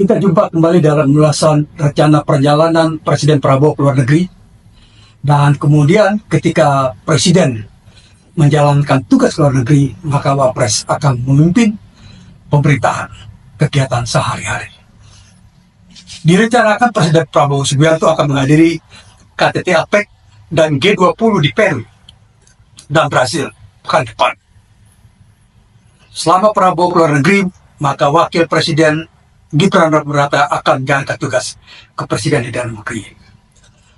Kita jumpa kembali dalam ulasan rencana perjalanan Presiden Prabowo ke luar negeri. Dan kemudian ketika Presiden menjalankan tugas ke luar negeri, maka Wapres akan memimpin pemerintahan kegiatan sehari-hari. Direncanakan Presiden Prabowo Subianto akan menghadiri KTT APEC dan G20 di Peru dan Brasil pekan depan. Selama Prabowo ke luar negeri, maka Wakil Presiden Gibran Rakabuming akan menjalankan tugas kepresiden di dalam negeri.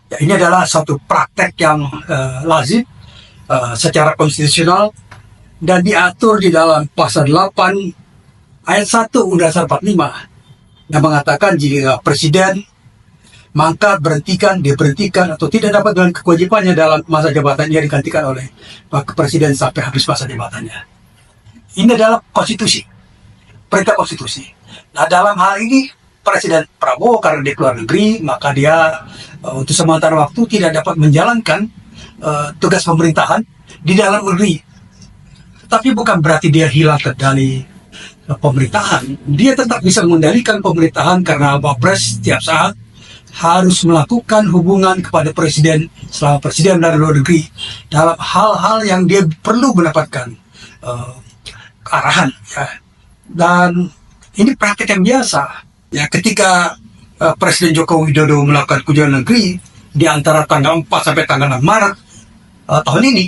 Ya, ini adalah suatu praktek yang lazim secara konstitusional dan diatur di dalam pasal 8 ayat 1 Undang-Undang 45 yang mengatakan jika presiden mangkat, diberhentikan atau tidak dapat dengan kewajibannya dalam masa jabatannya digantikan oleh wakil presiden sampai habis masa jabatannya. Ini adalah konstitusi, perintah konstitusi. Nah, dalam hal ini Presiden Prabowo karena di luar negeri, maka dia untuk sementara waktu tidak dapat menjalankan tugas pemerintahan di dalam negeri. Tapi bukan berarti dia hilang kendali pemerintahan. Dia tetap bisa mengendalikan pemerintahan karena Wapres setiap saat harus melakukan hubungan kepada presiden selama presiden dari luar negeri dalam hal-hal yang dia perlu mendapatkan arahan. Ya. Dan ini praktik yang biasa. Ya, ketika Presiden Joko Widodo melakukan kunjungan negeri di antara tanggal 4 sampai tanggal 6 Maret tahun ini,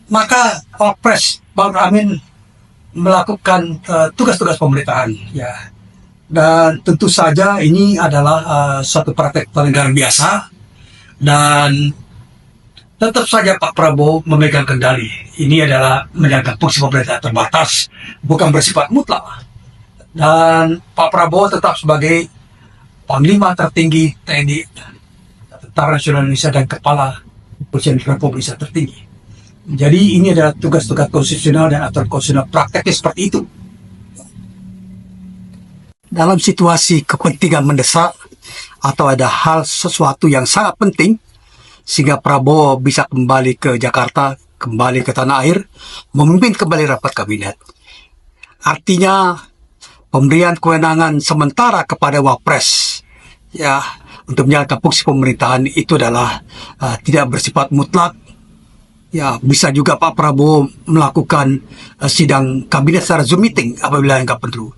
maka Wapres Ma'ruf Amin melakukan tugas-tugas pemerintahan. Ya. Dan tentu saja ini adalah suatu praktek pelanggaran biasa dan tetap saja Pak Prabowo memegang kendali. Ini adalah menjaga fungsi pemerintahan terbatas, bukan bersifat mutlak. Dan Pak Prabowo tetap sebagai Panglima tertinggi TNI, Tentara Nasional Indonesia, dan Kepala Kepolisian Republik Indonesia tertinggi. Jadi ini adalah tugas-tugas konstitusional dan aturan konstitusional prakteknya seperti itu. Dalam situasi kepentingan mendesak atau ada hal sesuatu yang sangat penting sehingga Prabowo bisa kembali ke Jakarta, kembali ke tanah air, memimpin kembali rapat kabinet. Artinya pemberian kewenangan sementara kepada Wapres ya untuk menjalankan fungsi pemerintahan itu adalah tidak bersifat mutlak. Ya, bisa juga Pak Prabowo melakukan sidang kabinet secara Zoom meeting apabila enggak perlu.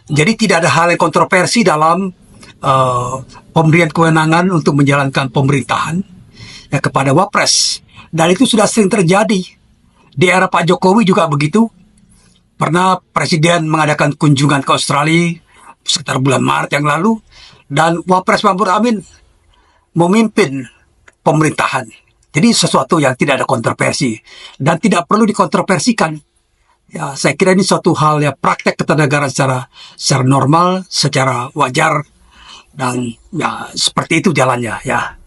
Jadi tidak ada hal yang kontroversi dalam pemberian kewenangan untuk menjalankan pemerintahan ya, kepada Wapres. Dan itu sudah sering terjadi. Di era Pak Jokowi juga begitu. Pernah Presiden mengadakan kunjungan ke Australia sekitar bulan Maret yang lalu, dan Wapres Ma'ruf Amin memimpin pemerintahan. Jadi sesuatu yang tidak ada kontroversi dan tidak perlu dikontroversikan. Ya, saya kira ini suatu hal ya, praktek ketatanegaraan secara normal, secara wajar, dan ya seperti itu jalannya ya.